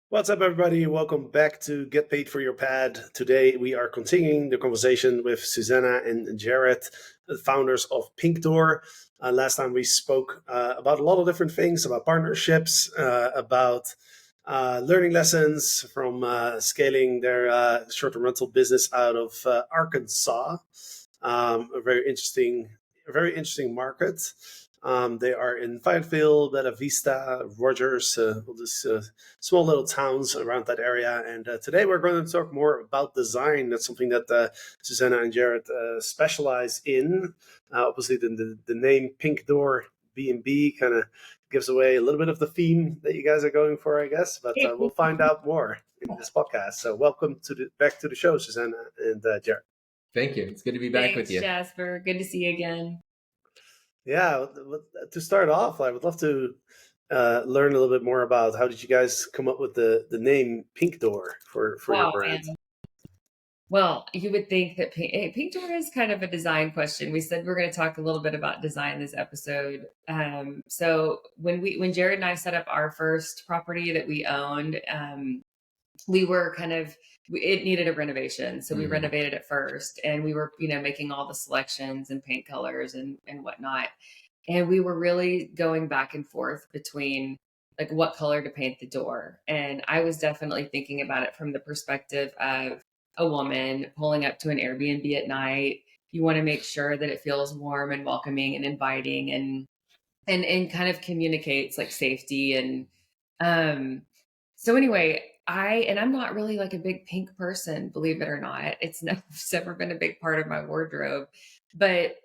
What's up, everybody? Welcome back to Get Paid for Your Pad. Today, we are continuing the conversation with Susanna and Jared, the founders of Pink Door. Last time we spoke about a lot of different things, about partnerships, about learning lessons from scaling their short-term rental business out of Arkansas. A very interesting market. They are in Fayetteville, Bella Vista, Rogers, all these small little towns around that area. And today we're going to talk more about design. That's something that Susanna and Jared specialize in. Obviously, the name Pink Door B&B kind of gives away a little bit of the theme that you guys are going for, I guess. But we'll find out more in this podcast. So welcome back to the show, Susanna and Jared. Thank you. It's good to be back with Thanks, you. Jasper. Good to see you again. Yeah, to start off, I would love to learn a little bit more about how did you guys come up with the name Pink Door for your Oh, brand? man. Well, you would think that Pink Door is kind of a design question. We said we're going to talk a little bit about design this episode. So when Jared and I set up our first property that we owned, we were it needed a renovation. So we renovated it first, and we were, making all the selections and paint colors and whatnot. And we were really going back and forth between like what color to paint the door. And I was definitely thinking about it from the perspective of a woman pulling up to an Airbnb at night. You want to make sure that it feels warm and welcoming and inviting and kind of communicates like safety. And so anyway, I'm not really like a big pink person, believe it or not. It's never been a big part of my wardrobe. But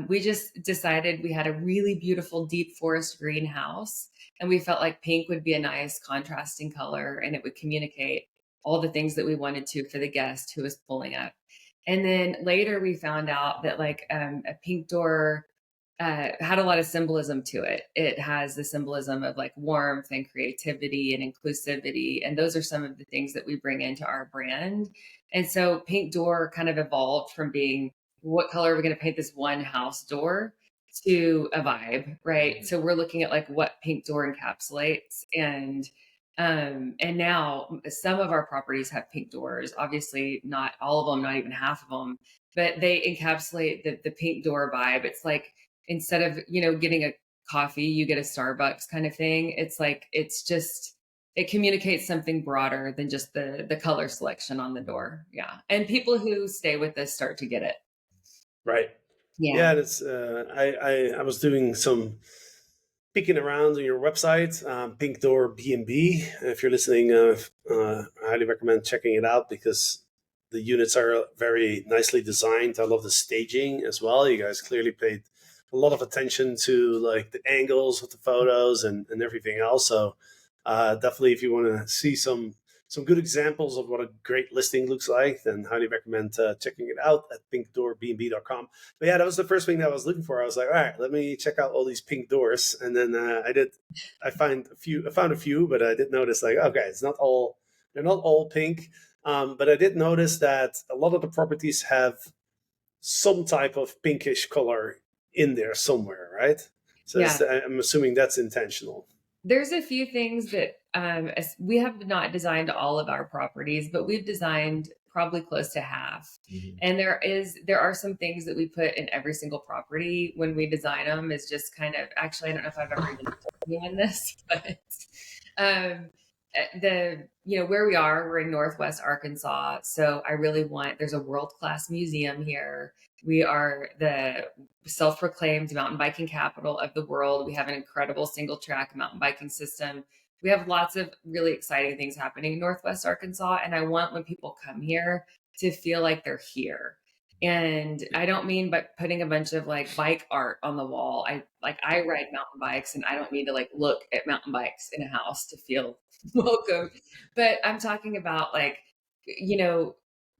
we just decided we had a really beautiful deep forest greenhouse, and we felt like pink would be a nice contrasting color, and it would communicate all the things that we wanted to for the guest who was pulling up. And then later we found out that like a pink door had a lot of symbolism to it. It has the symbolism of like warmth and creativity and inclusivity. And those are some of the things that we bring into our brand. And so Pink Door kind of evolved from being what color are we going to paint this one house door to a vibe, right? So we're looking at like what Pink Door encapsulates. And now some of our properties have pink doors, obviously not all of them, not even half of them, but they encapsulate the pink door vibe. It's like instead of, getting a coffee, you get a Starbucks kind of thing. It's like, it communicates something broader than just the color selection on the door. Yeah. And people who stay with us start to get it. Right. Yeah. Yeah, that's I was doing some peeking around on your website, Pink Door B&B. If you're listening, I highly recommend checking it out because the units are very nicely designed. I love the staging as well. You guys clearly paid a lot of attention to like the angles of the photos and everything else. So definitely, if you want to see some good examples of what a great listing looks like, then highly recommend checking it out at pinkdoorbnb.com. But yeah, that was the first thing that I was looking for. I was like, all right, let me check out all these pink doors, and then I found a few, but I did notice like, okay, they're not all pink. But I did notice that a lot of the properties have some type of pinkish color in there somewhere, right? So Yeah. I'm assuming that's intentional. There's a few things that we have not designed all of our properties, but we've designed probably close to half. And there are some things that we put in every single property when we design them is just kind of, actually, I don't know if I've ever even told you in this, but um, where we are, we're in Northwest Arkansas. So I really there's a world-class museum here. We are the self-proclaimed mountain biking capital of the world. We have an incredible single track mountain biking system. We have lots of really exciting things happening in Northwest Arkansas. And I want when people come here to feel like they're here. And I don't mean by putting a bunch of like bike art on the wall. I ride mountain bikes, and I don't need to like look at mountain bikes in a house to feel welcome. But I'm talking about like,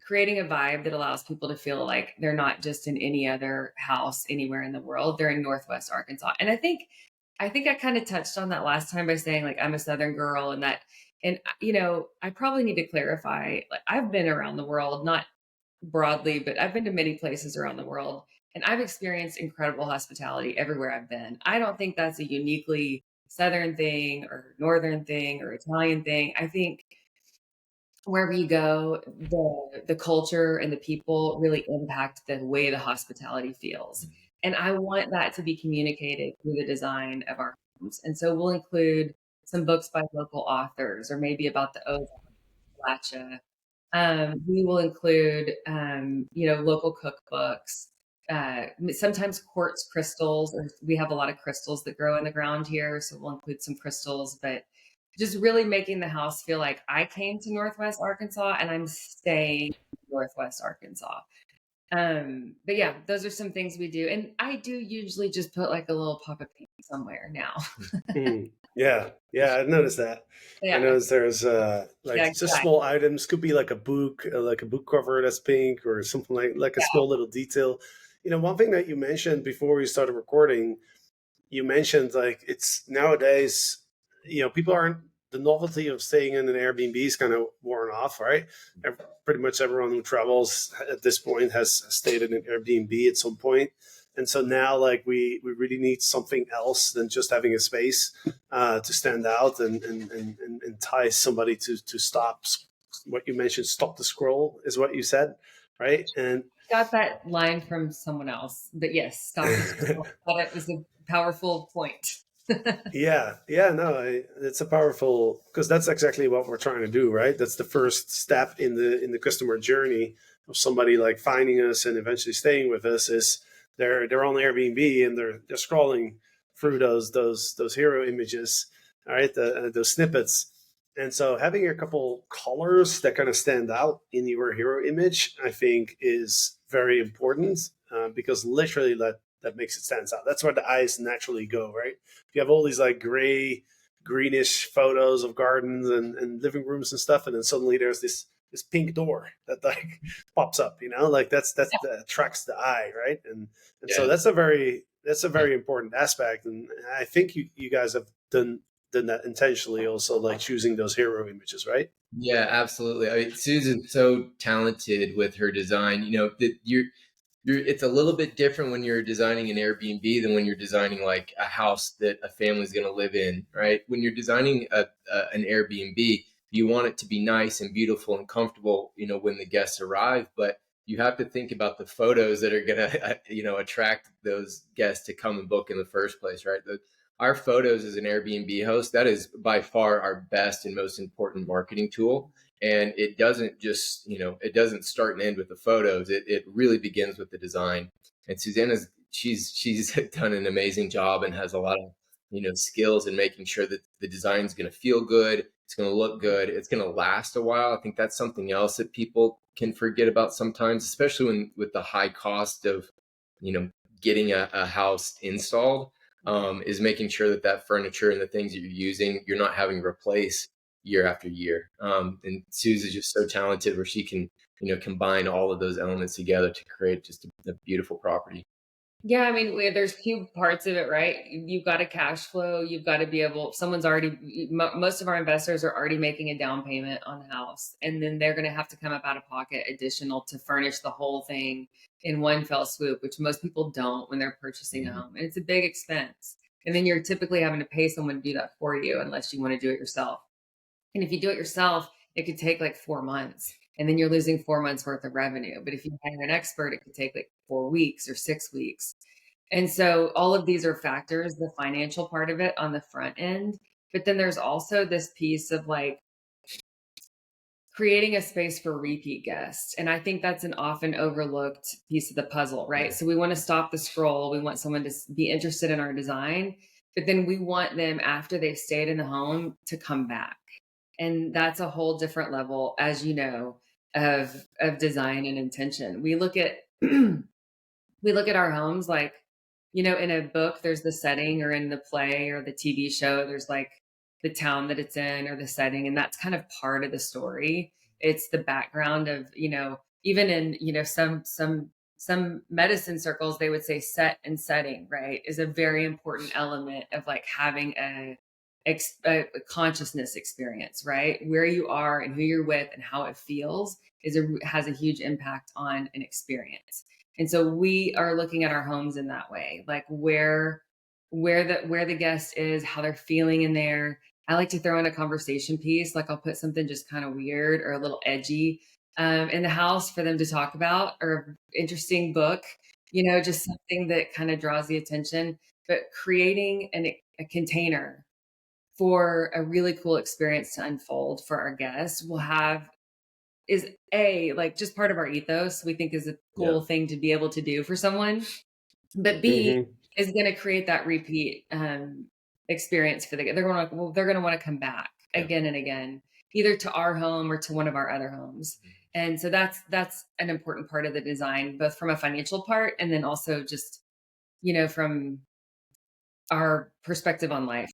creating a vibe that allows people to feel like they're not just in any other house anywhere in the world. They're in Northwest Arkansas. And I think I kind of touched on that last time by saying like I'm a Southern girl, and I probably need to clarify, like I've been around the world, not broadly, but I've been to many places around the world, and I've experienced incredible hospitality everywhere I've been. I don't think that's a uniquely Southern thing or Northern thing or Italian thing. I think wherever you go, the culture and the people really impact the way the hospitality feels. And I want that to be communicated through the design of our homes. And so we'll include some books by local authors or maybe about the Appalachia. We will include, local cookbooks. Sometimes quartz crystals, or we have a lot of crystals that grow in the ground here, so we'll include some crystals. But just really making the house feel like I came to Northwest Arkansas and I'm staying in Northwest Arkansas. But yeah, those are some things we do, and I do usually just put like a little pop of paint somewhere now. Yeah, I noticed that. I Yeah, noticed there's like yeah, just exactly. small items. Could be like a book cover that's pink, or something like a Yeah, small little detail. One thing that you mentioned before we started recording, you mentioned like it's nowadays, people aren't, the novelty of staying in an Airbnb is kind of worn off, right? Pretty much everyone who travels at this point has stayed in an Airbnb at some point. And so now, like, we really need something else than just having a space to stand out and entice somebody to stop. What you mentioned, stop the scroll, is what you said, right? And got that line from someone else, but yes, stop the scroll. Thought it was a powerful point. no, it's a powerful, because that's exactly what we're trying to do, right? That's the first step in the customer journey of somebody like finding us and eventually staying with us. Is they're on Airbnb and they're scrolling through those hero images, all right, those snippets. And so having a couple colors that kind of stand out in your hero image, I think, is very important, because literally that makes it stand out. That's where the eyes naturally go, right? You have all these like gray, greenish photos of gardens and living rooms and stuff, and then suddenly there's this pink door that like pops up, like that attracts the eye, right? And so that's a very important aspect, and I think you guys have done that intentionally, also like choosing those hero images, right? Yeah, absolutely. I mean, Susan's so talented with her design. It's a little bit different when you're designing an Airbnb than when you're designing like a house that a family's going to live in, right? When you're designing an Airbnb, you want it to be nice and beautiful and comfortable, when the guests arrive, but you have to think about the photos that are going to, attract those guests to come and book in the first place, right? Our photos as an Airbnb host, that is by far our best and most important marketing tool. And it doesn't just, it doesn't start and end with the photos. It really begins with the design. And Susanna's, she's done an amazing job and has a lot of, skills in making sure that the design is going to feel good. It's going to look good. It's going to last a while. I think that's something else that people can forget about sometimes, especially with the high cost of, getting a house installed, is making sure that furniture and the things that you're using, you're not having to replace year after year. And Suze is just so talented where she can, combine all of those elements together to create just a beautiful property. Yeah, I mean, there's two parts of it, right? You've got a cash flow. You've got to be able. Most of our investors are already making a down payment on the house, and then they're going to have to come up out of pocket additional to furnish the whole thing in one fell swoop, which most people don't when they're purchasing a home, and it's a big expense. And then you're typically having to pay someone to do that for you, unless you want to do it yourself. And if you do it yourself, it could take like 4 months, and then you're losing 4 months worth of revenue. But if you hire an expert, it could take like 4 weeks or 6 weeks. And so all of these are factors, the financial part of it on the front end. But then there's also this piece of like creating a space for repeat guests. And I think that's an often overlooked piece of the puzzle, right? So we want to stop the scroll. We want someone to be interested in our design, but then we want them, after they've stayed in the home, to come back. And that's a whole different level, as you know, of design and intention. We look at our homes like, in a book, there's the setting, or in the play or the TV show, there's like the town that it's in or the setting. And that's kind of part of the story. It's the background of, even in, some medicine circles, they would say set and setting, right, is a very important element of like having a consciousness experience, right? Where you are and who you're with and how it feels has a huge impact on an experience. And so we are looking at our homes in that way, like where where the guest is, how they're feeling in there. I like to throw in a conversation piece, like I'll put something just kind of weird or a little edgy in the house for them to talk about, or interesting book, just something that kind of draws the attention. But creating a container for a really cool experience to unfold for our guests is like just part of our ethos. We think is a cool thing to be able to do for someone, but B is going to create that repeat experience for they're going to want to come back again and again, either to our home or to one of our other homes. And so that's an important part of the design, both from a financial part and then also just from our perspective on life.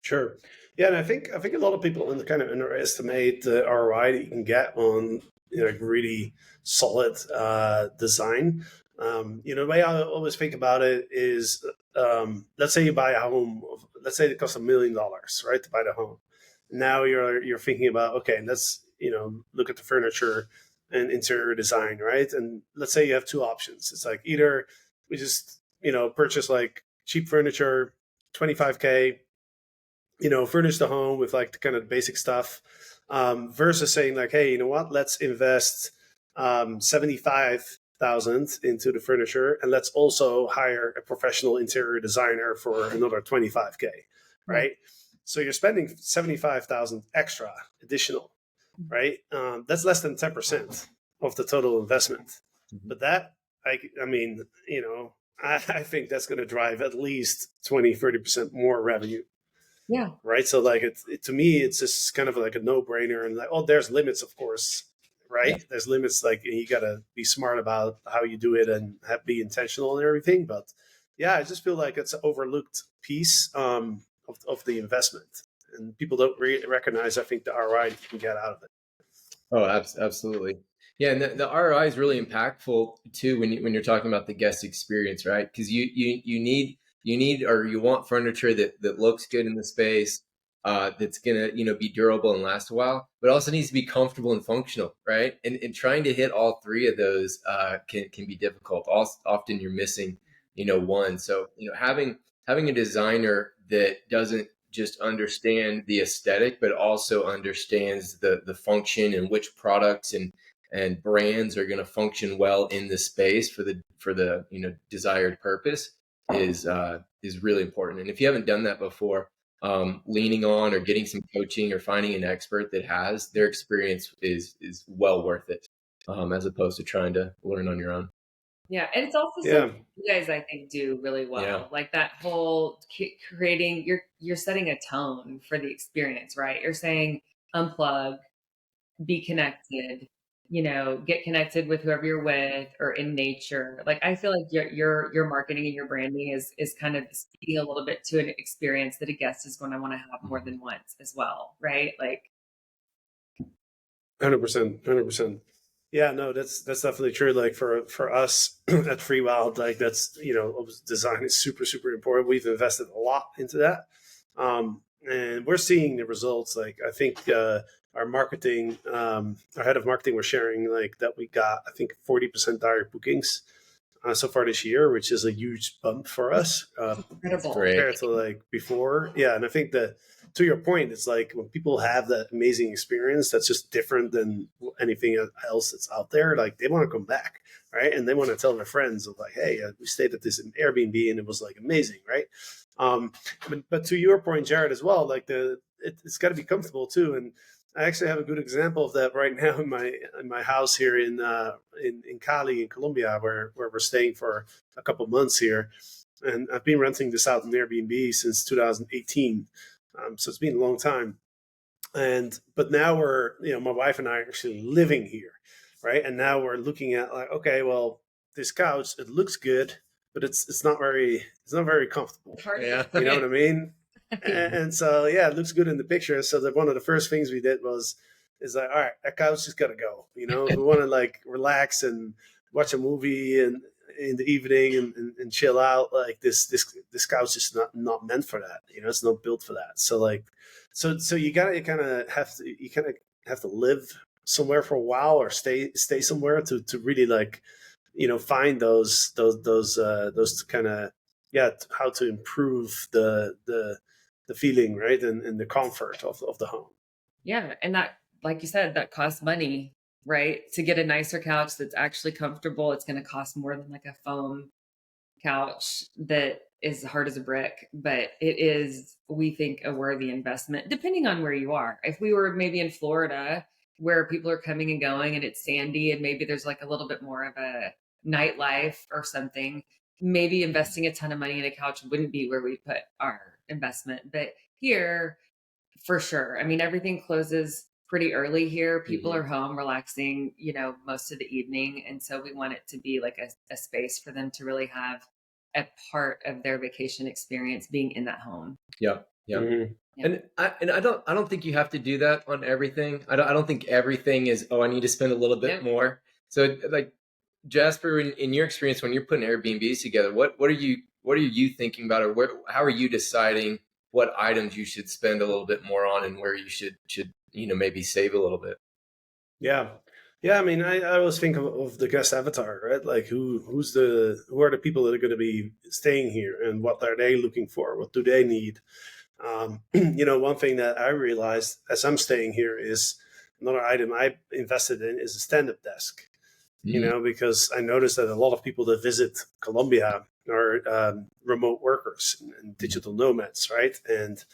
Sure. Yeah, and I think a lot of people kind of underestimate the ROI that you can get on like really solid design. The way I always think about it is, let's say you buy a home. Let's say it costs $1 million, right, to buy the home. Now you're thinking about, okay, let's look at the furniture and interior design, right? And let's say you have two options. It's like either we just purchase like cheap furniture, $25K. Furnish the home with like the kind of basic stuff, versus saying like, hey, you know what? Let's invest 75,000 into the furniture, and let's also hire a professional interior designer for another 25K, right? So you're spending 75,000 extra additional, right? That's less than 10% of the total investment, but that I think that's going to drive at least 20-30% more revenue. Yeah. Right. So like to me, it's just kind of like a no brainer, and like, there's limits, of course. Right. Yeah. There's limits. Like you got to be smart about how you do it and be intentional and everything. But yeah, I just feel like it's an overlooked piece of the investment, and people don't recognize, I think, the ROI you can get out of it. Oh, absolutely. Yeah. And the ROI is really impactful too, when you're talking about the guest experience, right? Because you need or you want furniture that looks good in the space, that's gonna be durable and last a while, but also needs to be comfortable and functional, right? And trying to hit all three of those can be difficult. Often you're missing one. So having a designer that doesn't just understand the aesthetic, but also understands the function and which products and brands are going to function well in the space for the desired purpose is really important. And if you haven't done that before, leaning on or getting some coaching or finding an expert that has their experience is well worth it, as opposed to trying to learn on your own. Yeah, and it's also something you guys, I think, do really well. Yeah. Like that whole creating, you're setting a tone for the experience, right? You're saying unplug, be connected, get connected with whoever you're with or in nature. Like I feel like your marketing and your branding is kind of speaking a little bit to an experience that a guest is going to want to have more than once as well, right? Like 100%. Yeah, no, that's definitely true. Like for us at Freewyld, like that's design is super, super important. We've invested a lot into that, and we're seeing the results. Like I think our marketing, our head of marketing, was sharing like that we got, I think, 40% direct bookings so far this year, which is a huge bump for us compared to like before. Yeah, and I think that, to your point, it's like when people have that amazing experience that's just different than anything else that's out there, like they want to come back, right? And they want to tell their friends of like, hey, we stayed at this Airbnb and it was like amazing, right? But to your point, Jared, as well, like it's got to be comfortable too. And I actually have a good example of that right now in my house here in Cali in Colombia, where we're staying for a couple months here, and I've been renting this out on Airbnb since 2018. So it's been a long time. But now we're, my wife and I are actually living here, right? And now we're looking at like, okay, well, this couch, it looks good, but it's not very comfortable. Yeah. You know what I mean? And so, yeah, it looks good in the picture. So that one of the first things we did is like, all right, that couch has got to go. We want to like relax and watch a movie and in the evening and chill out. Like this couch is not meant for that. It's not built for that. So like, so you kind of have to live somewhere for a while or stay somewhere to really like, find those kind of how to improve the feeling, right, and the comfort of the home. Yeah. And that, like you said, that costs money, right? To get a nicer couch that's actually comfortable, it's going to cost more than like a foam couch that is hard as a brick, but it is, we think, a worthy investment, depending on where you are. If we were maybe in Florida where people are coming and going and it's sandy and maybe there's like a little bit more of a nightlife or something, maybe investing a ton of money in a couch wouldn't be where we put our investment. But here, for sure. I mean, everything closes pretty early here. People are home relaxing, most of the evening. And so we want it to be like a space for them to really have a part of their vacation experience being in that home. Yeah. Yeah. And I don't think you have to do that on everything. I don't think everything is, I need to spend a little bit more. So like Jasper, in your experience, when you're putting Airbnbs together, what are you thinking about, or how are you deciding what items you should spend a little bit more on and where you should maybe save a little bit? Yeah. I mean, I always think of the guest avatar, right? Like who are the people that are going to be staying here, and what are they looking for? What do they need? One thing that I realized as I'm staying here is another item I invested in is a stand-up desk. Because I noticed that a lot of people that visit Colombia are remote workers and digital nomads, right? And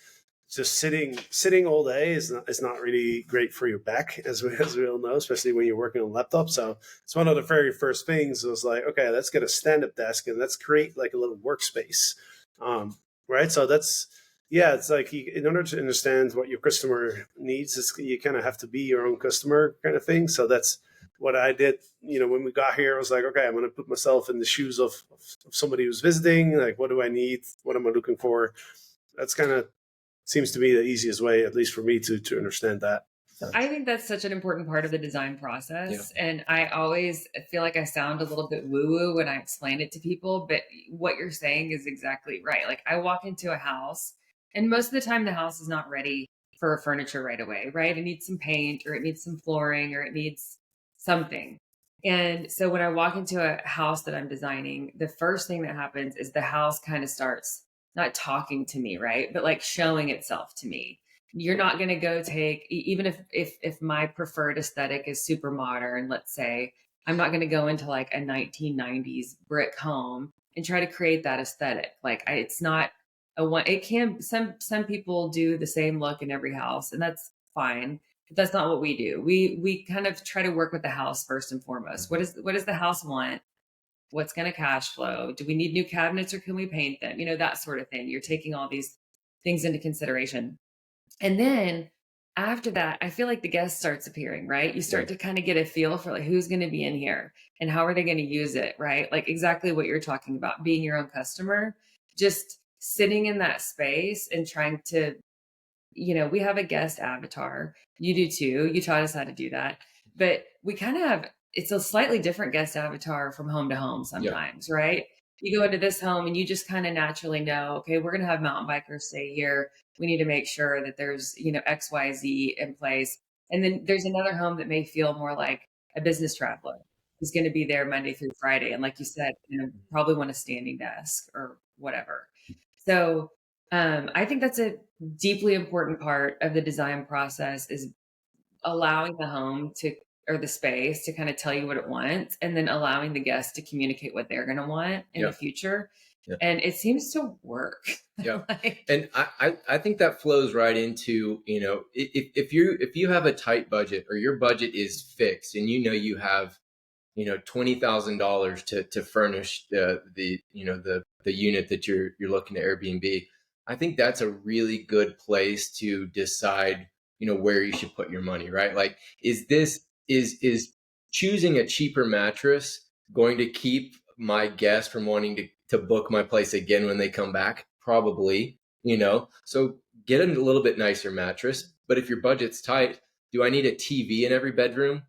just sitting all day is not really great for your back, as we all know, especially when you're working on a laptop. So it's one of the very first things. I was like, okay, let's get a stand-up desk and let's create like a little workspace, right? So it's like in order to understand what your customer needs, you kind of have to be your own customer kind of thing. So that's what I did. When we got here, I was like, okay, I'm going to put myself in the shoes of somebody who's visiting. Like, what do I need? What am I looking for? That's kind of seems to be the easiest way, at least for me, to understand that. I think that's such an important part of the design process. Yeah. And I always feel like I sound a little bit woo-woo when I explain it to people, but what you're saying is exactly right. Like I walk into a house and most of the time the house is not ready for furniture right away, right? It needs some paint, or it needs some flooring, or it needs something. And so when I walk into a house that I'm designing, the first thing that happens is the house kind of starts not talking to me, right? But like showing itself to me. You're not going to go take, even if my preferred aesthetic is super modern, let's say, I'm not going to go into like a 1990s brick home and try to create that aesthetic. Like it's not a one, it can, some people do the same look in every house, and that's fine. But that's not what we do. We kind of try to work with the house first and foremost. What does the house want? What's going to cash flow? Do we need new cabinets, or can we paint them? That sort of thing. You're taking all these things into consideration. And then after that, I feel like the guest starts appearing, right? You start to kind of get a feel for like who's going to be in here and how are they going to use it, right? Like exactly what you're talking about, being your own customer, just sitting in that space and trying to, we have a guest avatar. You do too. You taught us how to do that. But we kind of have, it's a slightly different guest avatar from home to home sometimes, right? You go into this home and you just kind of naturally know, okay, we're going to have mountain bikers stay here. We need to make sure that there's, XYZ in place. And then there's another home that may feel more like a business traveler who's going to be there Monday through Friday. And like you said, probably want a standing desk or whatever. So I think that's a deeply important part of the design process, is allowing the home or the space to kind of tell you what it wants, and then allowing the guests to communicate what they're going to want in the future. And it seems to work. And I think that flows right into, if you have a tight budget, or your budget is fixed, and you have $20,000 to furnish the unit that you're looking to Airbnb, I think that's a really good place to decide where you should put your money, right? Like, is choosing a cheaper mattress going to keep my guests from wanting to book my place again when they come back? Probably, so get a little bit nicer mattress. But if your budget's tight, do I need a TV in every bedroom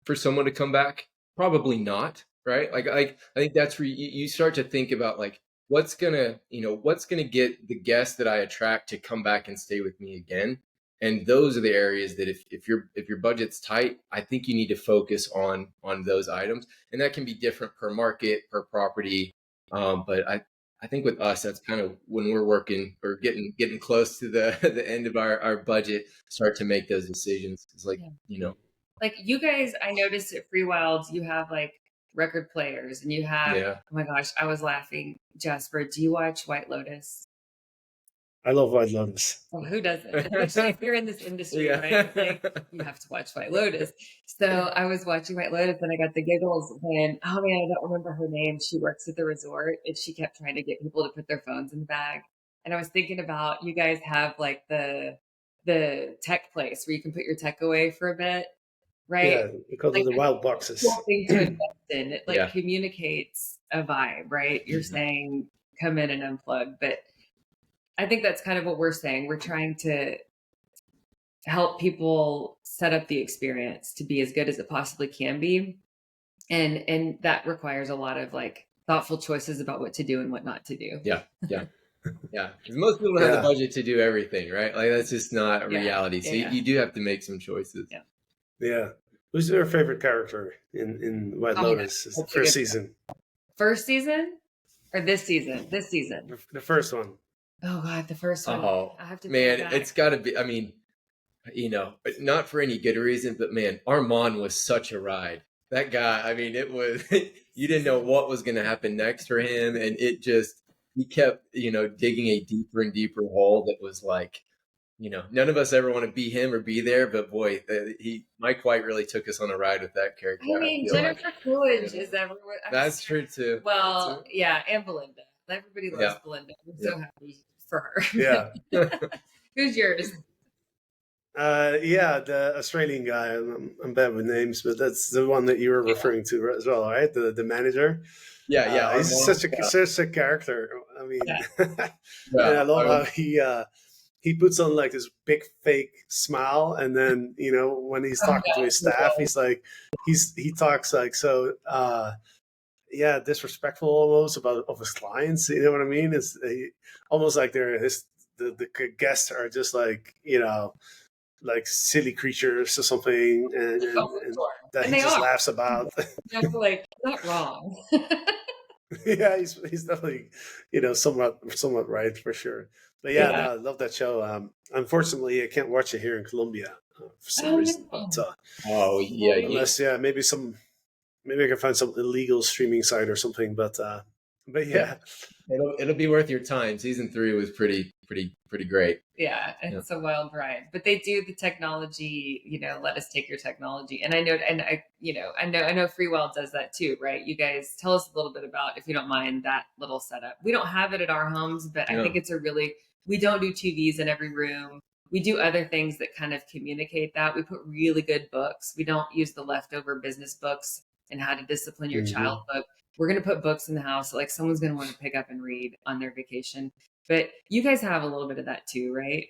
for someone to come back? Probably not, right? Like I think that's where you start to think about like what's gonna get the guests that I attract to come back and stay with me again. And those are the areas that if your budget's tight, I think you need to focus on those items. And that can be different per market, per property. But I think with us, that's kind of when we're working or getting close to the the end of our budget, start to make those decisions. It's like, like you guys, I noticed at Freewyld, you have like record players and you have, yeah. oh my gosh, I was laughing. Jasper, do you watch White Lotus? I love White Lotus. Well, who doesn't? Especially if you're in this industry, right? Like you have to watch White Lotus. So I was watching White Lotus and I got the giggles when, oh man, I don't remember her name. She works at the resort and she kept trying to get people to put their phones in the bag. And I was thinking about you guys have like the tech place where you can put your tech away for a bit, right? Yeah, because like of the wild boxes. Cool thing to invest in. It like Yeah. communicates a vibe, right? You're saying come in and unplug, but I think that's kind of what we're saying. We're trying to help people set up the experience to be as good as it possibly can be. And that requires a lot of like thoughtful choices about what to do and what not to do. Yeah. Yeah. Yeah. Because most people don't have the budget to do everything, right? Like that's just not a reality. So you do have to make some choices. Yeah. Yeah. Who's your favorite character in White Lotus? Yeah. First season. First season or this season? This season. The first one. Oh God, the first one. Oh, I have to it's got to be. I mean, not for any good reason, but man, Armand was such a ride. That guy. I mean, it was. You didn't know what was going to happen next for him, and he kept digging a deeper and deeper hole that was like, none of us ever want to be him or be there, but boy, Mike White really took us on a ride with that character. I mean, Jennifer Coolidge is everywhere. That's true too. Well, yeah, and Belinda. Everybody loves Belinda. I'm so happy for her. Yeah. Who's yours? The Australian guy. I'm bad with names, but that's the one that you were referring to as well, right? The manager. Yeah. He's such a character. I mean, and I love how he puts on like this big fake smile, and then when he's talking to his staff, he's like he talks like so. Disrespectful almost of his clients. You know what I mean? It's almost like the guests are just like like silly creatures or something, and that he just laughs about. I'm like, not wrong. Yeah, he's definitely somewhat right for sure. But no, I love that show. Unfortunately, I can't watch it here in Colombia for some reason. But, unless maybe I can find some illegal streaming site or something. But yeah. It'll be worth your time. Season 3 was pretty great. Yeah, it's a wild ride. But they do the technology, let us take your technology. And I know Freewyld does that too, right? You guys tell us a little bit about, if you don't mind, that little setup. We don't have it at our homes, but I think we don't do TVs in every room. We do other things that kind of communicate that. We put really good books. We don't use the leftover business books and how to discipline your child book. We're going to put books in the house that like someone's going to want to pick up and read on their vacation. But you guys have a little bit of that too, right?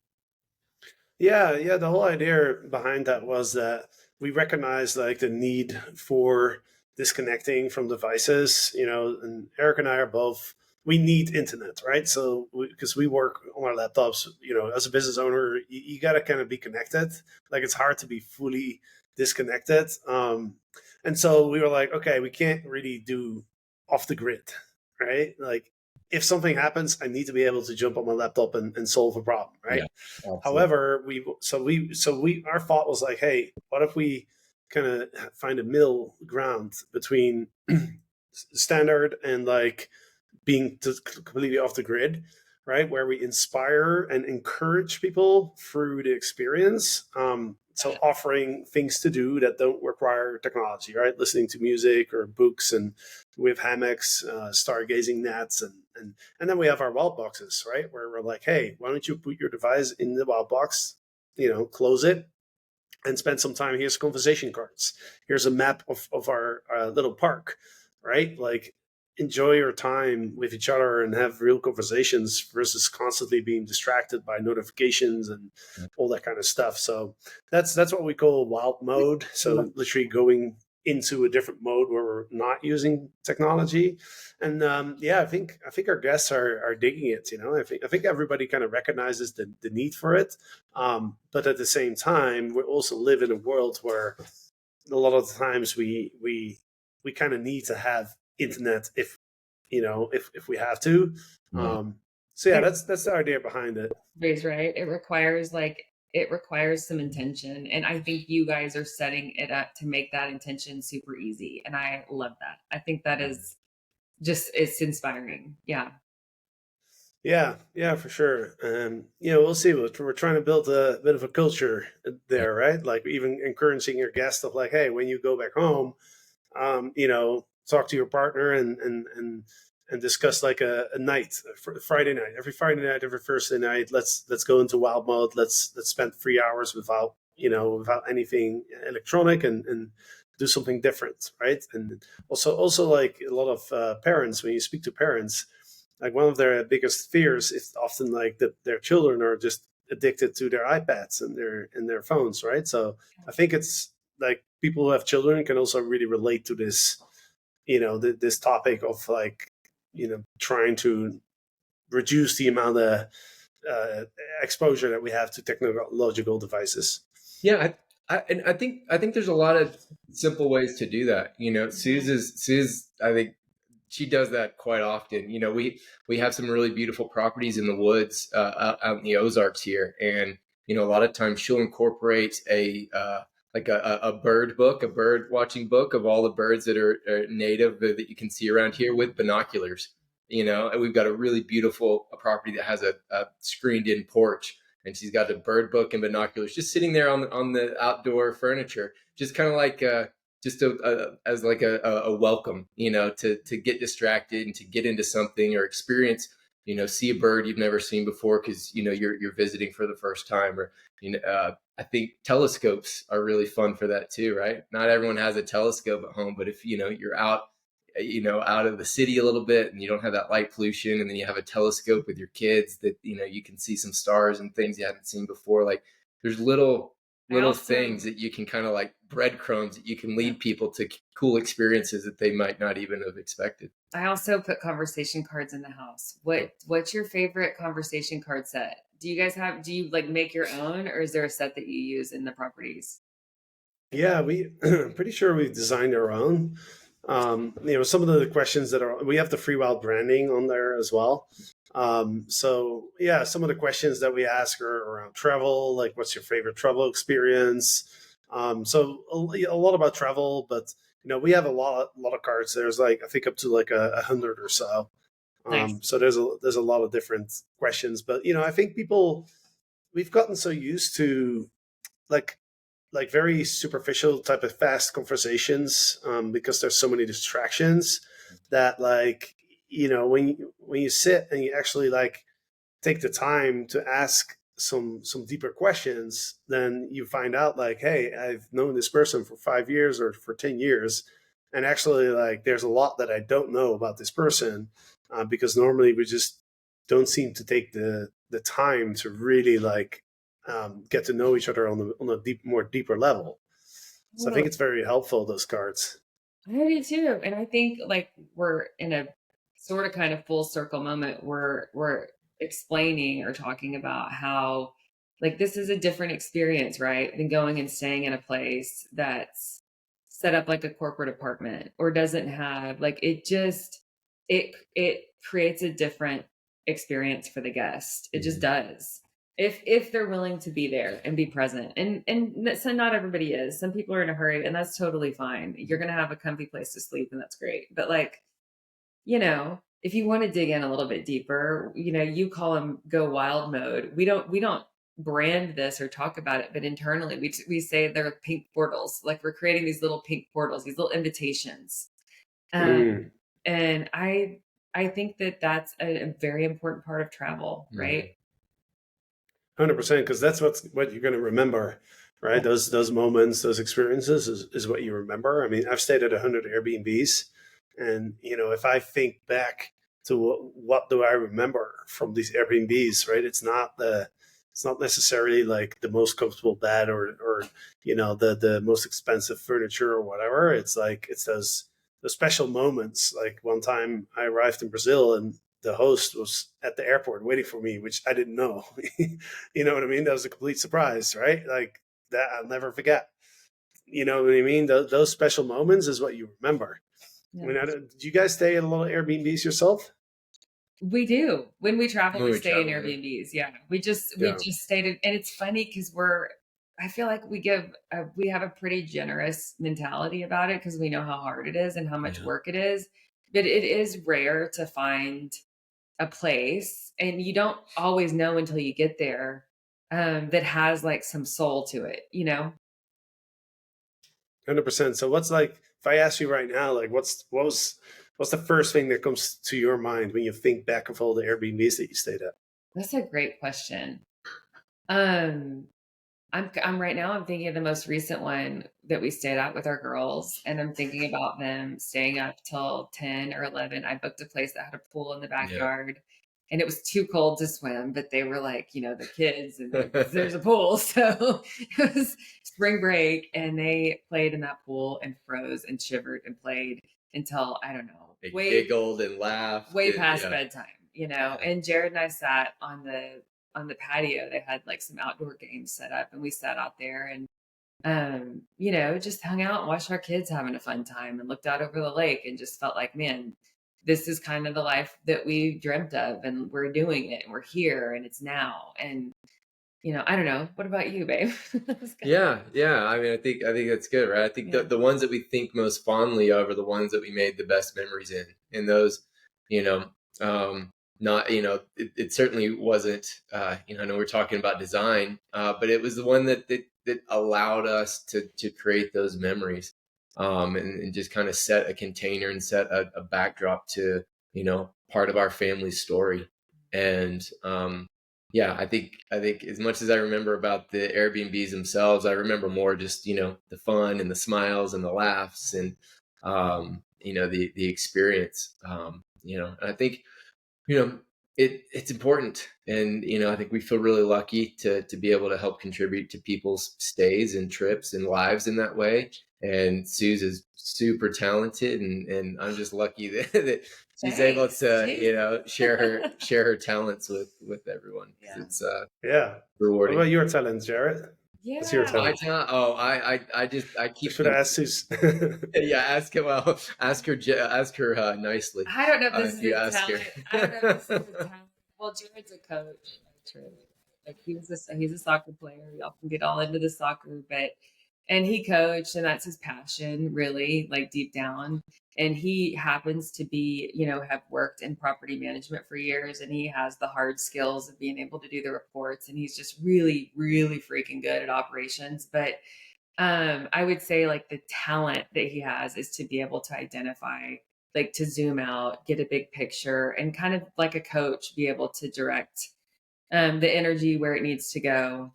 Yeah. The whole idea behind that was that we recognize like the need for disconnecting from devices, and Eric and I are both, we need internet, right? So because we work on our laptops, as a business owner, you got to kind of be connected. Like it's hard to be fully disconnected. And so we were like, okay, we can't really do off the grid, right? Like if something happens, I need to be able to jump on my laptop and solve a problem, right? Yeah, however, our thought was like, hey, what if we kind of find a middle ground between standard and like being completely off the grid, right? Where we inspire and encourage people through the experience. So offering things to do that don't require technology, right? Listening to music or books, and we have hammocks, stargazing nets, and then we have our wild boxes, right? Where we're like, hey, why don't you put your device in the wild box, close it, and spend some time. Here's conversation cards. Here's a map of our little park, right? Like enjoy your time with each other and have real conversations versus constantly being distracted by notifications and all that kind of stuff. So that's what we call wild mode. So literally going into a different mode where we're not using technology. And I think our guests are digging it. I think everybody kind of recognizes the need for it. But at the same time, we also live in a world where a lot of the times we kind of need to have internet if if we have to. Yeah. So yeah, that's the idea behind it. Right. It requires some intention. And I think you guys are setting it up to make that intention super easy. And I love that. I think that is it's inspiring. Yeah. Yeah, for sure. We'll see. We're trying to build a bit of a culture there, right? Like even encouraging your guests of like, hey, when you go back home, talk to your partner and discuss like a night, Friday night, every Friday night, every Thursday night. Let's go into wild mode. Let's spend 3 hours without anything electronic and do something different, right? And also like a lot of parents, when you speak to parents, like one of their biggest fears is often like that their children are just addicted to their iPads and their phones, right? So I think it's like people who have children can also really relate to this, this topic of like, trying to reduce the amount of exposure that we have to technological devices. Yeah, I think there's a lot of simple ways to do that. Suze, I think she does that quite often. We have some really beautiful properties in the woods out in the Ozarks here, and a lot of times she'll incorporate a bird book, a bird watching book of all the birds that are native that you can see around here with binoculars. And we've got a really beautiful property that has a screened in porch, and she's got a bird book and binoculars just sitting there on the outdoor furniture, just kind of like as like a welcome, to get distracted and to get into something or experience, see a bird you've never seen before because you're visiting for the first time. Or I think telescopes are really fun for that too, right? Not everyone has a telescope at home, but if you're out of the city a little bit and you don't have that light pollution, and then you have a telescope with your kids that you can see some stars and things you haven't seen before. Like there's little things that you can kind of like breadcrumbs that you can lead people to cool experiences that they might not even have expected. I also put conversation cards in the house. What's your favorite conversation card set? Do you like make your own, or is there a set that you use in the properties? Yeah, we pretty sure we've designed our own. Some of the questions we have the Freewyld branding on there as well. So yeah, some of the questions that we ask are around travel, like what's your favorite travel experience? So a lot about travel, but we have a lot of cards. There's like I think up to like 100 or so. Nice. So there's a lot of different questions, but I think we've gotten so used to like very superficial type of fast conversations because there's so many distractions that like when you sit and you actually like take the time to ask some deeper questions, then you find out like, hey, I've known this person for 5 years or for 10 years, and actually like there's a lot that I don't know about this person because normally we just don't seem to take the time to really like get to know each other on a more deeper level. So I think it's very helpful, those cards. I do too. And I think like we're in a sort of kind of full circle moment where we're explaining or talking about how like this is a different experience, right? Than going and staying in a place that's set up like a corporate apartment or doesn't have like it creates a different experience for the guest. It just does. If they're willing to be there and be present, and so not everybody is. Some people are in a hurry, and that's totally fine. You're gonna have a comfy place to sleep, and that's great. But like, if you want to dig in a little bit deeper, you call them go wild mode. We don't brand this or talk about it, but internally we say they're pink portals. Like we're creating these little pink portals, these little invitations. And I think that that's a very important part of travel, right? 100%, because that's what you're going to remember, right? Those moments, those experiences is what you remember. I mean, I've stayed at 100 Airbnbs, and if I think back to what do I remember from these Airbnbs, right? It's not necessarily like the most comfortable bed or the most expensive furniture or whatever. It's like it's those special moments. Like one time I arrived in Brazil and the host was at the airport waiting for me, which I didn't know. You know what I mean? That was a complete surprise, right? Like that I'll never forget. You know what I mean? Those special moments is what you remember. I mean, do you guys stay at a lot of Airbnbs yourself? We do. When we travel, When we we stay in travel, yeah. Airbnbs. Yeah. We just Yeah. stayed in, and it's funny because I feel like we have a pretty generous mentality about it because we know how hard it is and how much Yeah. work it is. But it is rare to find a place, and you don't always know until you get there, that has like some soul to it, 100%. So what's like, if I ask you right now, like what's the first thing that comes to your mind when you think back of all the Airbnbs that you stayed at? That's a great question. Um, I'm right now, I'm thinking of the most recent one that we stayed at with our girls, and I'm thinking about them staying up till 10 or 11. I booked a place that had a pool in the backyard, and it was too cold to swim, but they were like, the kids, and there's a pool. So it was spring break, and they played in that pool and froze and shivered and played until, I don't know, They giggled and laughed. way past bedtime, and Jared and I sat on the patio. They had like some outdoor games set up, and we sat out there and just hung out and watched our kids having a fun time and looked out over the lake and just felt like, man, this is kind of the life that we dreamt of, and we're doing it, and we're here, and it's now. And I don't know, what about you, babe? Yeah. I mean, I think that's good, right? I think the ones that we think most fondly of are the ones that we made the best memories in. And those, not, it certainly wasn't, I know we're talking about design, but it was the one that allowed us to create those memories, and just kind of set a container and set a backdrop to, part of our family's story. And, yeah, I think as much as I remember about the Airbnbs themselves, I remember more just, the fun and the smiles and the laughs and, the experience, and I think, it's important. And, I think we feel really lucky to be able to help contribute to people's stays and trips and lives in that way. And Suze is super talented, and I'm just lucky that she's able to, share her talents with everyone. Yeah. It's What rewarding. about your talent, Jared? Yeah. What's your talent? I keep. Should I ask Suze? Yeah, ask her nicely. I don't know if this is you a ask talent. her. I don't know if this is a talent. Well, Jared's a coach. Like he's a soccer player. Y'all can get all into the soccer, and he coached, and that's his passion, really, like deep down. And he happens to be, have worked in property management for years, and he has the hard skills of being able to do the reports, and he's just really, really freaking good at operations. But I would say like the talent that he has is to be able to identify, like to zoom out, get a big picture, and kind of like a coach, be able to direct the energy where it needs to go.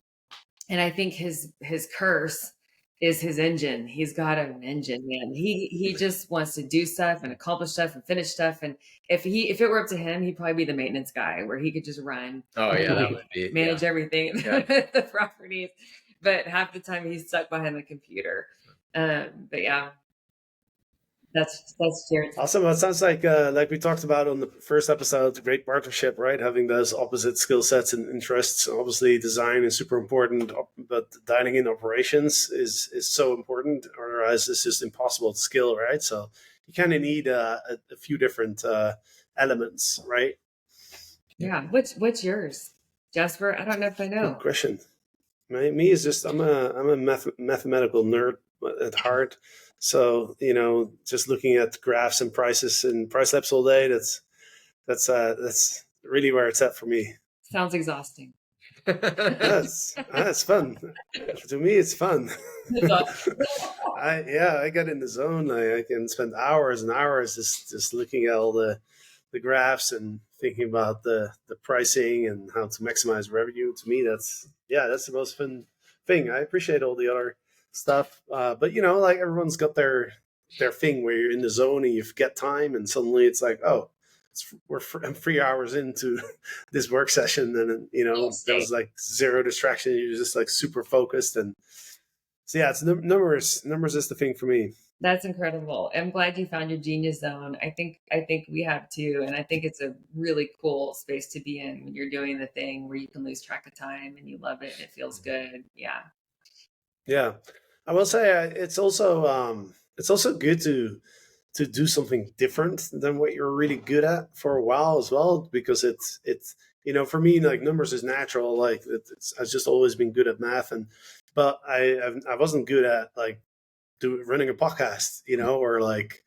And I think his curse is his engine. He's got an engine, man. He just wants to do stuff and accomplish stuff and finish stuff. And if it were up to him, he'd probably be the maintenance guy where he could just run. Oh yeah, that would be manage everything, the properties. But half the time he's stuck behind the computer. But yeah, that's Jared's. Awesome. Well, it sounds like we talked about on the first episode, great partnership, right? Having those opposite skill sets and interests. Obviously, design is super important, but dining in operations is so important. Otherwise, it's just impossible to scale, right? So you kind of need a few different elements, right? Yeah. What's yours, Jasper? I don't know if I know. Good question. Me is just I'm a mathematical nerd at heart. So, just looking at graphs and prices and price labs all day, that's really where it's at for me. Sounds exhausting. That's fun. To me, it's fun. I get in the zone. I can spend hours and hours just looking at all the graphs and thinking about the pricing and how to maximize revenue. To me, that's the most fun thing. I appreciate all the other stuff, but like everyone's got their thing where you're in the zone and you forget time, and suddenly it's like, oh, I'm 3 hours into this work session, and there was like zero distraction. You're just like super focused, and so yeah, it's numbers. Numbers is the thing for me. That's incredible. I'm glad you found your genius zone. I think we have too, and I think it's a really cool space to be in when you're doing the thing where you can lose track of time and you love it and it feels good. Yeah. Yeah, I will say it's also good to do something different than what you're really good at for a while as well, because it's for me, like, numbers is natural. Like, I've just always been good at math, but I wasn't good at, like, running a podcast, or like,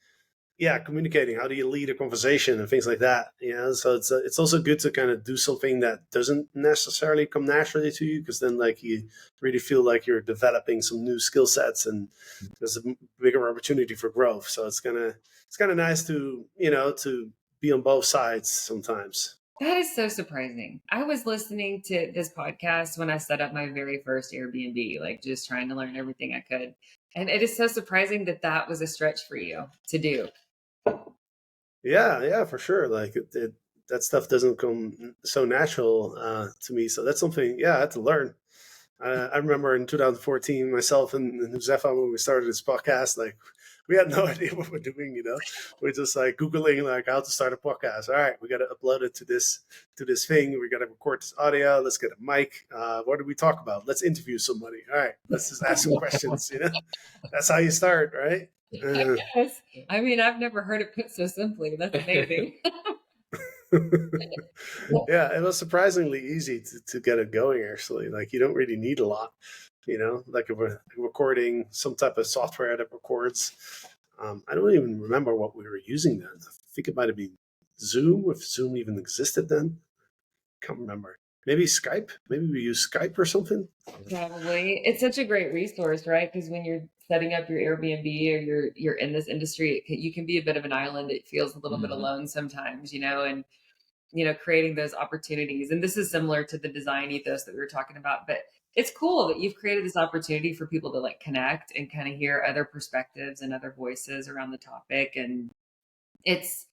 communicating. How do you lead a conversation and things like that? So it's also good to kind of do something that doesn't necessarily come naturally to you, because then, like, you really feel like you're developing some new skill sets, and there's a bigger opportunity for growth. So it's kind of nice to to be on both sides sometimes. That is so surprising. I was listening to this podcast when I set up my very first Airbnb, like, just trying to learn everything I could. And it is so surprising that was a stretch for you to do. Yeah, for sure. Like, that stuff doesn't come so natural to me. So that's something, I had to learn. I remember in 2014, myself and Josefa, when we started this podcast, like, we had no idea what we're doing. We're just, like, Googling, like, how to start a podcast. All right, we got to upload it to this thing. We got to record this audio. Let's get a mic. What do we talk about? Let's interview somebody. All right, let's just ask some questions. That's how you start, right? Yes. I mean, I've never heard it put so simply. That's amazing. Yeah, it was surprisingly easy to get it going, actually. Like, you don't really need a lot, like, if we're recording some type of software that records. I don't even remember what we were using then. I think it might have been Zoom, if Zoom even existed then. Can't remember. Maybe Skype. Maybe we use Skype or something. Probably. It's such a great resource, right? Because when you're setting up your Airbnb or you're in this industry, you can be a bit of an island. It feels a little bit alone sometimes, and creating those opportunities. And this is similar to the design ethos that we were talking about, but it's cool that you've created this opportunity for people to, like, connect and kind of hear other perspectives and other voices around the topic. And it's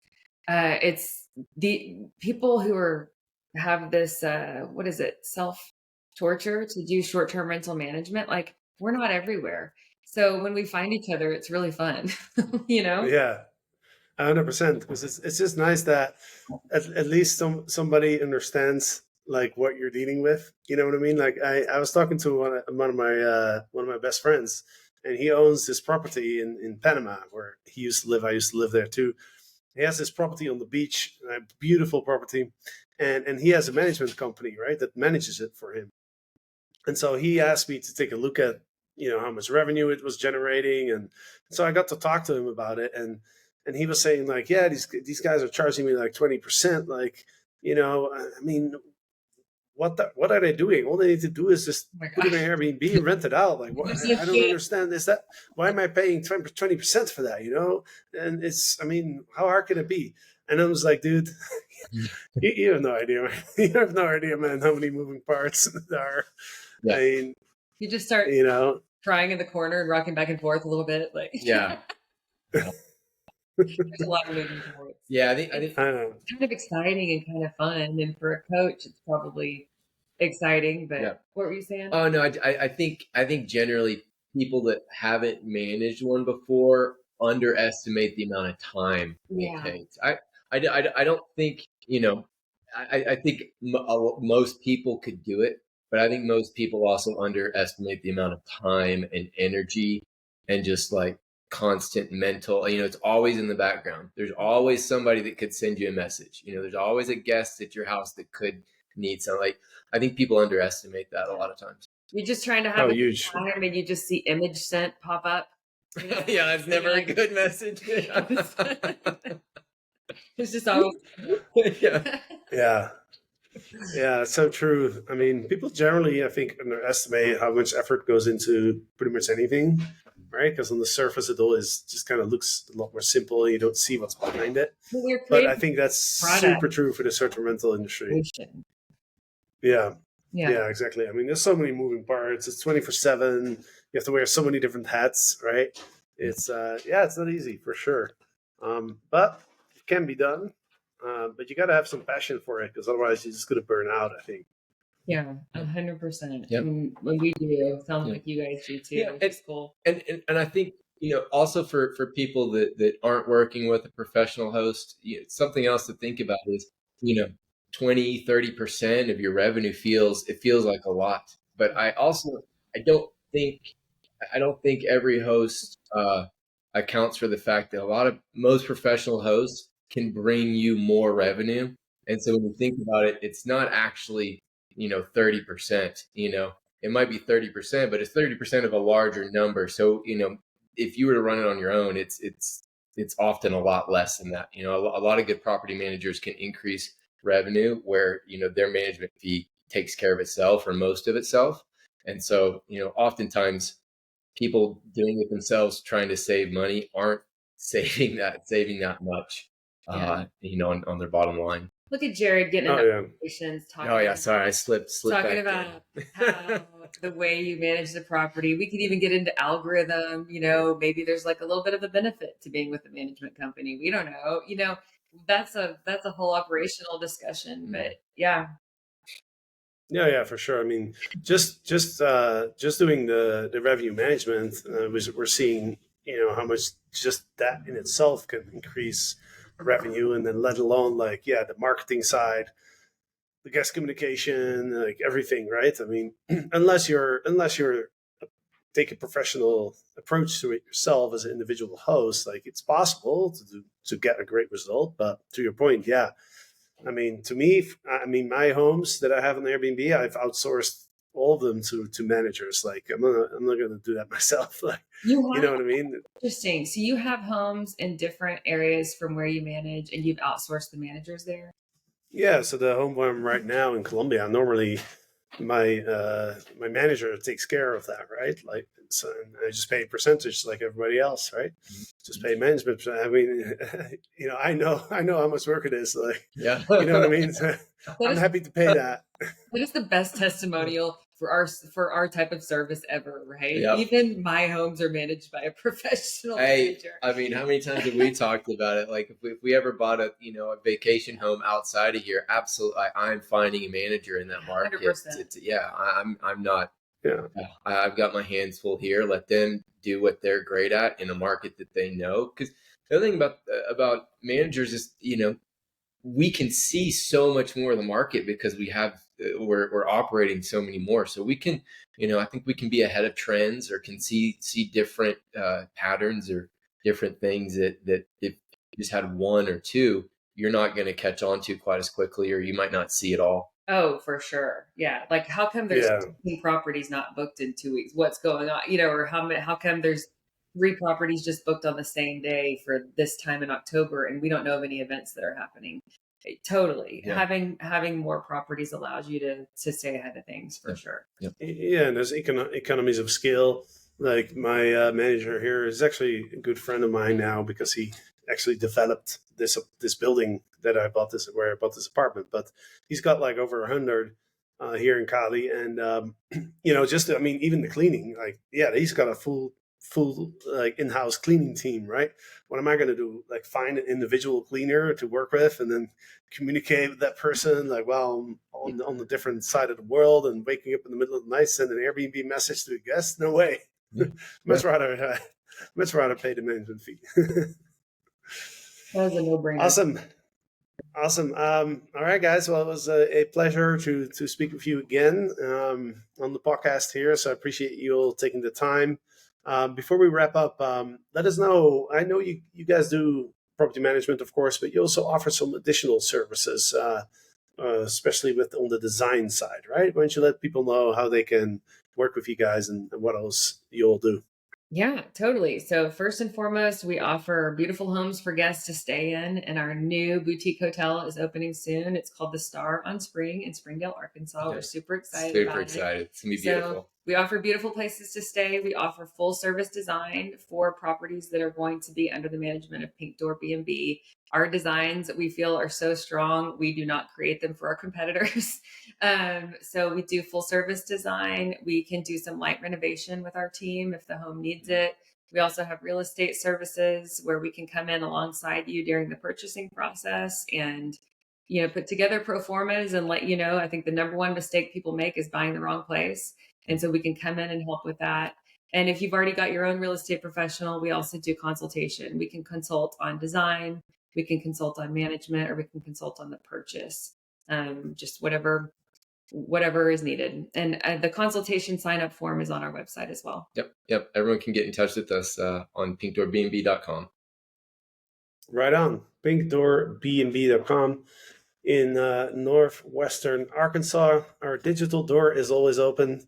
the people who have this, what is it? Self-torture to do short-term rental management. Like, we're not everywhere. So when we find each other, it's really fun, Yeah, 100%. Because it's just nice that at least somebody understands, like, what you're dealing with. You know what I mean? Like, I was talking to one of my best friends, and he owns this property in Panama where he used to live. I used to live there too. He has this property on the beach, a beautiful property, and he has a management company, right, that manages it for him. And so he asked me to take a look at how much revenue it was generating, and so I got to talk to him about it, and he was saying, like, yeah, these guys are charging me like 20%, like, I mean, what are they doing? All they need to do is just put it in Airbnb and rent it out. Like, what? I don't understand. Why am I paying 20% for that? And it's, I mean, how hard can it be? And I was like, dude, you have no idea. You have no idea, man, how many moving parts there are. Yeah. I mean, you just start, crying in the corner and rocking back and forth a little bit, like, yeah. There's a lot of moving parts. Yeah, I think it's kind of exciting and kind of fun, and for a coach, it's probably exciting. But What were you saying? Oh no, I think generally people that haven't managed one before underestimate the amount of time it takes. I don't think I think most people could do it, but I think most people also underestimate the amount of time and energy and just, like, constant mental, it's always in the background. There's always somebody that could send you a message. There's always a guest at your house that could need something. Like, I think people underestimate that a lot of times. You're just trying to have a good time, and you just see image sent pop up. Yeah, that's never a good message. It's just always yeah, it's so true. I mean, people generally, I think, underestimate how much effort goes into pretty much anything, right? Because on the surface, it always just kind of looks a lot more simple. You don't see what's behind it. But I think that's super true for the short-term rental industry. Yeah, exactly. I mean, there's so many moving parts. It's 24/7. You have to wear so many different hats, right? It's it's not easy for sure, but it can be done. But you got to have some passion for it, because otherwise you're just going to burn out, I think. Yeah, 100%. When we do, sounds like you guys do too. Yeah, it's cool. And I think, also for people that aren't working with a professional host, something else to think about is, 20-30% of your revenue feels like a lot. But I don't think every host accounts for the fact that most professional hosts can bring you more revenue. And so when you think about it, it's not actually, 30%, it might be 30%, but it's 30% of a larger number. So, if you were to run it on your own, it's often a lot less than that. A lot of good property managers can increase revenue where, their management fee takes care of itself or most of itself. And so, oftentimes people doing it themselves trying to save money aren't saving that much, on their bottom line. Look at Jared getting into conversations, Sorry, I slipped talking back about how the way you manage the property. We could even get into algorithm. Maybe there's like a little bit of a benefit to being with a management company. We don't know. That's a whole operational discussion. But yeah. Yeah, for sure. I mean, just doing the revenue management, we're seeing how much just that in itself can increase revenue, and then let alone the marketing side, the guest communication, like everything, right? I mean, unless you're take a professional approach to it yourself as an individual host, like it's possible to get a great result. But to your point, yeah. I mean, to me, my homes that I have on Airbnb, I've outsourced all of them to managers. Like I'm not gonna do that myself. Like you know what I mean? Interesting. So you have homes in different areas from where you manage, and you've outsourced the managers there. Yeah. So the home where I'm right now in Colombia, normally my manager takes care of that, right? Like, so I just pay a percentage like everybody else, right? Just pay management. I mean, I know how much work it is. Like, yeah, you know what I mean? So I'm happy to pay that. That is the best testimonial for our type of service ever, right? Yep. Even my homes are managed by a professional manager. I mean, how many times have we talked about it? Like if we ever bought a vacation home outside of here, absolutely, I'm finding a manager in that market. 100%. I'm not. Yeah, I've got my hands full here. Let them do what they're great at in a market that they know. Because the other thing about managers is, we can see so much more of the market because we're operating so many more. So we can, I think we can be ahead of trends or can see different patterns or different things that if you just had one or two, you're not going to catch on to quite as quickly, or you might not see it all. Oh, for sure. Yeah. Like how come there's 15 properties not booked in 2 weeks? What's going on? Or how come there's 3 properties just booked on the same day for this time in October, and we don't know of any events that are happening. Totally. Yeah. Having more properties allows you to stay ahead of things for sure. Yeah, and there's economies of scale. Like my manager here is actually a good friend of mine now because he actually developed this building that where I bought this apartment. But he's got like over 100 here in Cali, and even the cleaning, he's got a full like in-house cleaning team, right? What am I going to do? Like find an individual cleaner to work with and then communicate with that person like, well, on the different side of the world, and waking up in the middle of the night, send an Airbnb message to a guest? No way. much rather pay the management fee. That was a no-brainer. Awesome. All right, guys. Well, it was a pleasure to speak with you again on the podcast here. So I appreciate you all taking the time. Before we wrap up, let us know. I know you guys do property management, of course, but you also offer some additional services, especially on the design side, right? Why don't you let people know how they can work with you guys and what else you all do? Yeah, totally. So first and foremost, we offer beautiful homes for guests to stay in, and our new boutique hotel is opening soon. It's called the Star on Spring in Springdale, Arkansas. Okay. We're super excited. It's gonna be beautiful. So we offer beautiful places to stay. We offer full service design for properties that are going to be under the management of Pink Door B&B. Our designs, we feel, are so strong. We do not create them for our competitors. So we do full service design. We can do some light renovation with our team if the home needs it. We also have real estate services where we can come in alongside you during the purchasing process and put together pro formas and let you know. I think the number one mistake people make is buying the wrong place. And so we can come in and help with that. And if you've already got your own real estate professional, we also do consultation. We can consult on design, we can consult on management, or we can consult on the purchase. Just whatever whatever is needed. And the consultation sign-up form is on our website as well. Yep. Everyone can get in touch with us on pinkdoorbnb.com. Right on. pinkdoorbnb.com. In northwestern Arkansas, our digital door is always open.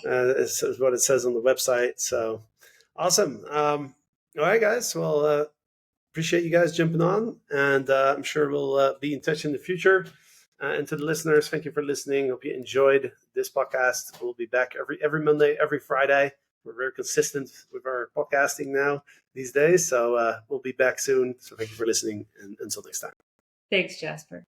Is what it says on the website. So awesome. All right, guys. Well, appreciate you guys jumping on, and I'm sure we'll be in touch in the future. And to the listeners, thank you for listening. Hope you enjoyed this podcast. We'll be back every Monday, every Friday. We're very consistent with our podcasting now these days. So we'll be back soon. So thank you for listening, and until next time. Thanks, Jasper.